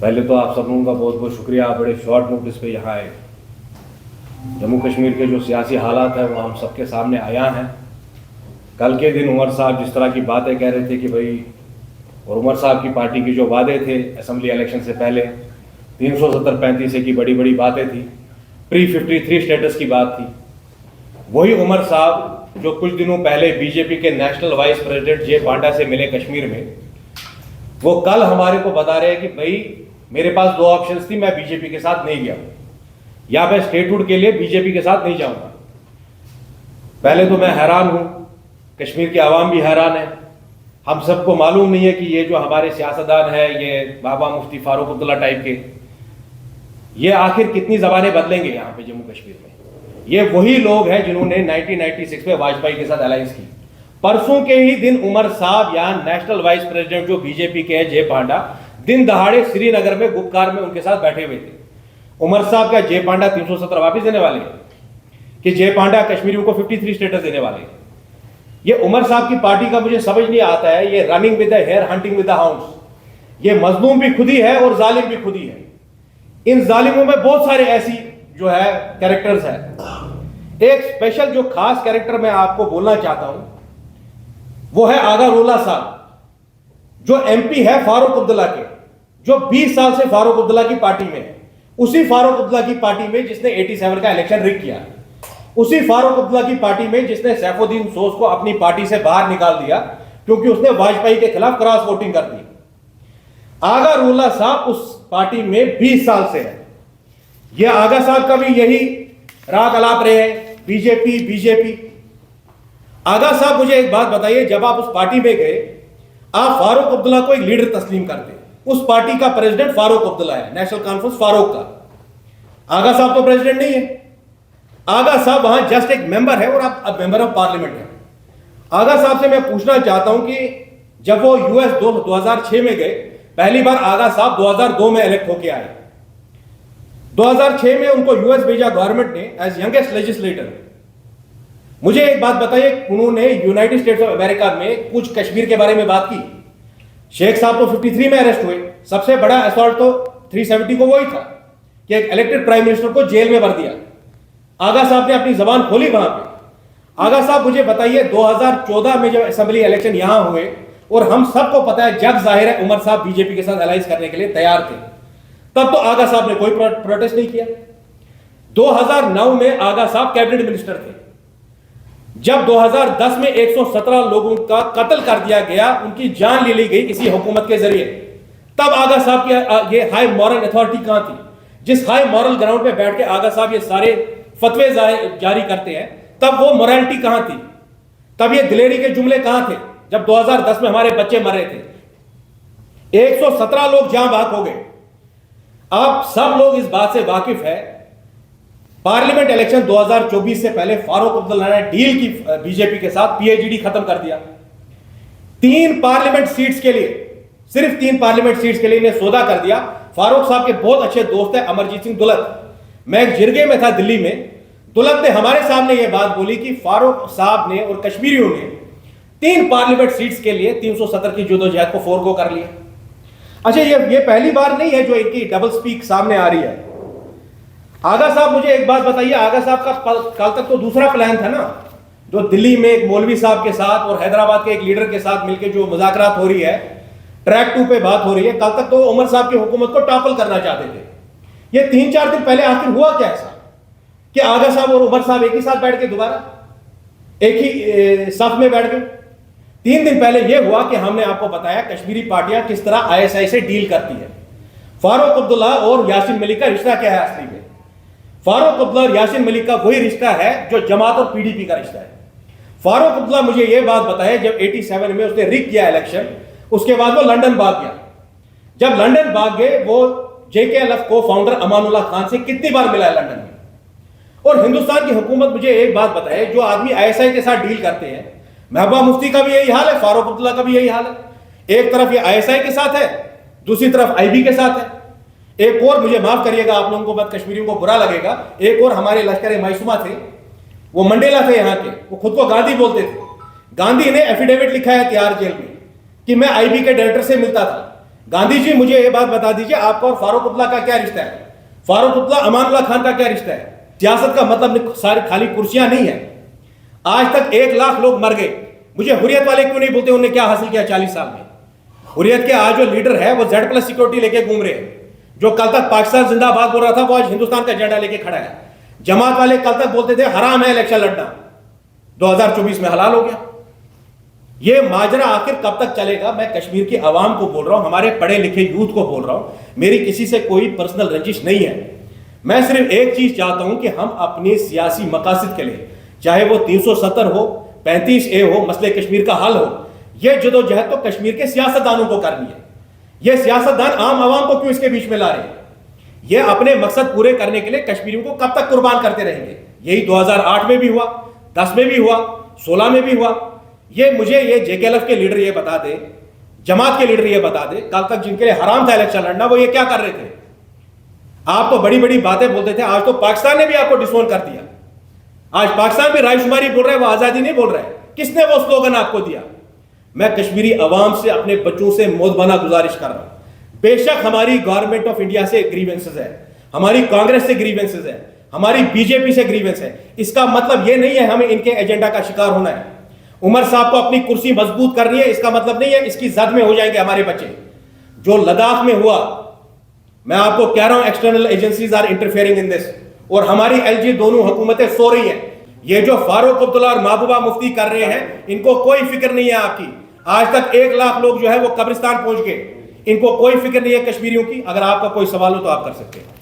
पहले तो आप सब लोगों का बहुत बहुत शुक्रिया, आप बड़े शॉर्ट नोटिस पे यहाँ आए। जम्मू कश्मीर के जो सियासी हालात है वो हम सबके सामने आया हैं। कल के दिन उमर साहब जिस तरह की बातें कह रहे थे कि भाई, और उमर साहब की पार्टी के जो वादे थे असेंबली इलेक्शन से पहले 370-35 की बड़ी बड़ी बातें थी, प्री 53 स्टेटस की बात थी। वही उमर साहब जो कुछ दिनों पहले बीजेपी के नेशनल वाइस प्रेसिडेंट जे पांडा से मिले कश्मीर में, वो कल हमारे को बता रहे हैं कि भाई मेरे पास दो ऑप्शंस थी, मैं बीजेपी के साथ नहीं गया, या मैं स्टेटहुड के लिए बीजेपी के साथ नहीं जाऊंगा। पहले तो मैं हैरान हूं, कश्मीर की आवाम भी हैरान है। हम सबको मालूम नहीं है कि ये जो हमारे सियासतदान है, ये बाबा मुफ्ती फारूक अब्दुल्ला टाइप के, ये आखिर कितनी जबानें बदलेंगे यहाँ पे जम्मू कश्मीर में। ये वही लोग हैं जिन्होंने 1996 में वाजपेयी के साथ अलायंस की। परसों के ही दिन उमर साहब यहाँ नेशनल वाइस प्रेसिडेंट जो बीजेपी के हैं जे पांडा, दिन दहाड़े श्रीनगर में गुप्कार में उनके साथ बैठे हुए थे। उमर साहब का जे पांडा 370 वापिस देने वाले कि जे पांडा कश्मीरियों को 53 स्टेटस देने वाले। ये उमर साहब की पार्टी का मुझे समझ नहीं आता है, ये running with the hare, hunting with the hounds. ये मजलूम भी खुद ही है और जालिम भी खुद ही है। इन जालिमों में बहुत सारे ऐसी जो है कैरेक्टर्स हैं। एक स्पेशल जो खास कैरेक्टर मैं आपको बोलना चाहता हूं वो है आगा रोला साहब, जो एमपी है फारूक अब्दुल्ला के, जो 20 साल से फारूक अब्दुल्ला की पार्टी में है। उसी फारूक अब्दुल्ला की पार्टी में जिसने 87 का इलेक्शन रिग किया, उसी फारूक अब्दुल्ला की पार्टी में जिसने सैफुद्दीन सोज को अपनी पार्टी से बाहर निकाल दिया क्योंकि उसने वाजपेयी के खिलाफ क्रॉस वोटिंग कर दी। आगा रोला साहब उस पार्टी में 20 साल से है। ये आगा साहब का भी यही राग अलाप रहे हैं, बीजेपी बीजेपी। आगा साहब मुझे एक बात बताइए, जब आप उस पार्टी में गए, आप फारूक अब्दुल्ला को एक लीडर तस्लीम करते। उस पार्टी का प्रेसिडेंट फारूक अब्दुल्ला है, नेशनल कॉन्फ्रेंस फारूक का। आगा साहब तो प्रेसिडेंट नहीं है। आगा साहब वहां जस्ट एक मेंबर है और आप अब मेंबर ऑफ पार्लियामेंट है। आगा साहब से मैं पूछना चाहता हूं कि जब वो यूएस 2006 में गए, पहली बार आगा साहब 2002 में इलेक्ट होके आए। 2006 में उनको यूएस भेजा गवर्नमेंट ने एज यंगेस्ट लेजिस्लेटर। मुझे एक बात बताइए, उन्होंने यूनाइटेड स्टेट्स ऑफ अमेरिका में कुछ कश्मीर के बारे में बात की? शेख साहब तो 53 में अरेस्ट हुए, सबसे बड़ा असॉल्ट तो 370 को वही था कि एक इलेक्टेड प्राइम मिनिस्टर को जेल में भर दिया। आगा साहब ने अपनी जबान खोली वहां पे। आगा साहब मुझे बताइए, 2014 में जब असेंबली इलेक्शन यहां हुए, और हम सबको पता है जग जाहिर है उमर साहब बीजेपी के साथ अलायंस करने के लिए तैयार थे, तब तो आगा साहब ने कोई प्रोटेस्ट नहीं किया। 2009 में आगा साहब कैबिनेट मिनिस्टर थे। जब 2010 में 117 लोगों का कत्ल कर दिया गया, उनकी जान ले ली गई किसी हुकूमत के जरिए, तब आगा साहब की ये हाई मॉरल अथॉरिटी कहां थी? जिस हाई मॉरल ग्राउंड पे बैठ के आगा साहब ये सारे फतवे जारी करते हैं, तब वो मोरालिटी कहां थी? तब ये दिलेरी के जुमले कहां थे जब 2010 में हमारे बच्चे मर रहे थे? 117 लोग जहां बाग हो गए। आप सब लोग इस बात से वाकिफ है, पार्लियामेंट इलेक्शन 2024 से पहले फारूक अब्दुल्ला ने डील की बीजेपी के साथ, पीएचडी खत्म कर दिया। 3 पार्लियामेंट सीट्स के लिए, सिर्फ 3 पार्लियामेंट सीट्स के लिए इन्हें सौदा कर दिया। फारूक साहब के बहुत अच्छे दोस्त है अमरजीत सिंह दुलत। मैं एक जिरगे में था दिल्ली में, दुलत ने हमारे सामने यह बात बोली कि फारूक साहब ने और कश्मीरियों ने 3 पार्लियामेंट सीट्स के लिए 370 की जदोजहद को फोरगो कर लिया। अच्छा, ये पहली बार नहीं है जो इनकी डबल स्पीक सामने आ रही है। आगा साहब मुझे एक बात बताइए, आगा साहब का कल तक तो दूसरा प्लान था ना, जो दिल्ली में एक मौलवी साहब के साथ और हैदराबाद के एक लीडर के साथ मिलकर जो मुज़ाकरात हो रही है, ट्रैक 2 पे बात हो रही है। कल तक तो उमर साहब की हुकूमत को टॉपल करना चाहते थे। ये 3-4 दिन पहले आखिर हुआ क्या ऐसा कि आगा साहब और उमर साहब एक ही साथ बैठ के दोबारा एक ही सफ में बैठ गए? 3 दिन पहले यह हुआ कि हमने आपको बताया कश्मीरी पार्टियां किस तरह आईएसआई से डील करती है। फारूक अब्दुल्ला और यासीन मलिक का रिश्ता क्या है असली में? फारूक अब्दुल्ला और यासीन मलिक का वही रिश्ता है जो जमात और पीडीपी का रिश्ता है। फारूक अब्दुल्ला मुझे यह बात बताया, जब 87 में उसने रिग किया इलेक्शन, उसके बाद वो लंदन भाग गया। जब लंदन भाग गए, वो जेकेएलएफ को फाउंडर अमानुल्लाह खान से कितनी बार मिला है लंदन में। और हिंदुस्तान की हुकूमत मुझे एक बात बताए, जो आदमी आईएसआई के साथ डील करते हैं, महबूबा मुफ्ती का भी यही हाल है, फारूक अब्दुल्ला का भी यही हाल है। एक तरफ ये आईएसआई के साथ है, दूसरी तरफ आईबी के साथ है। एक और, मुझे माफ करिएगा आप लोगों को, बात कश्मीरियों को बुरा लगेगा, एक और हमारे लश्कर मासूमा थे, वो मंडेला थे यहाँ के, वो खुद को गांधी बोलते थे। गांधी ने एफिडेविट लिखा है तिहाड़ जेल में कि मैं आईबी के डायरेक्टर से मिलता था। गांधी जी मुझे ये बात बता दीजिए, आपका और फारूक अब्दुल्ला का क्या रिश्ता है? फारूक अब्दुल्ला अमानुल्लाह खान का क्या रिश्ता है? सियासत का मतलब सारी खाली कुर्सियां नहीं है। आज तक 1 लाख लोग मर गए। मुझे हुर्रियत वाले क्यों नहीं बोलते उन्होंने क्या हासिल किया 40 साल में? हुर्रियत के आज जो लीडर है वो Z+ सिक्योरिटी लेके घूम रहे हैं। जो कल तक पाकिस्तान जिंदाबाद बोल रहा था वो आज हिंदुस्तान का झंडा लेके खड़ा है। जमात वाले कल तक बोलते थे हराम है इलेक्शन लड़ना, 2024 में हलाल हो गया। ये माजरा आखिर कब तक चलेगा? मैं कश्मीर की आवाम को बोल रहा हूं, हमारे पढ़े लिखे यूथ को बोल रहा हूं, मेरी किसी से कोई पर्सनल रंजिश नहीं है। मैं सिर्फ एक चीज चाहता हूं कि हम अपने सियासी मकासद के लिए, चाहे वो 370 हो, 35A हो, मसले कश्मीर का हल हो, यह जदोजहद तो कश्मीर के सियासतदानों को करनी है। ये सियासतदान आम आवाम को क्यों इसके बीच में ला रहे हैं? ये अपने मकसद पूरे करने के लिए कश्मीरियों को कब तक कुर्बान करते रहेंगे? यही 2008 में भी हुआ, 10 में भी हुआ, 16 में भी हुआ। मुझे JKLF के लीडर ये बता दे, जमात के लीडर ये बता दे, कल तक जिनके लिए हराम था इलेक्शन लड़ना, वो ये क्या कर रहे थे? आप तो बड़ी बड़ी बातें बोलते थे, आज तो पाकिस्तान ने भी आपको डिसोन कर दिया। आज पाकिस्तान भी रायशुमारी बोल रहा है, वो आजादी नहीं बोल रहा है। किसने वो स्लोगन आपको दिया? मैं कश्मीरी अवाम से, अपने बच्चों से मोदबाना गुजारिश कर रहा हूं। बेशक हमारी गवर्नमेंट ऑफ इंडिया से ग्रीवेंसेस है, हमारी कांग्रेस से ग्रीवेंसेस है, हमारी बीजेपी से ग्रीवेंस है। इसका मतलब यह नहीं है हमें इनके एजेंडा का शिकार होना है। उमर साहब को अपनी कुर्सी मजबूत करनी है, इसका मतलब नहीं है इसकी जद में हो जाएंगे हमारे बच्चे। जो लद्दाख में हुआ, मैं आपको कह रहा हूं, external agencies are interfering in this, और हमारी LG दोनों हुकूमतें सो रही हैं। ये जो फारूक अब्दुल्ला और महबूबा मुफ्ती कर रहे हैं, इनको कोई फिक्र नहीं है आपकी। आज तक 1 लाख लोग जो है वो कब्रिस्तान पहुंच गए, इनको कोई फिक्र नहीं है कश्मीरियों की। अगर आपका कोई सवाल हो तो आप कर सकते हैं।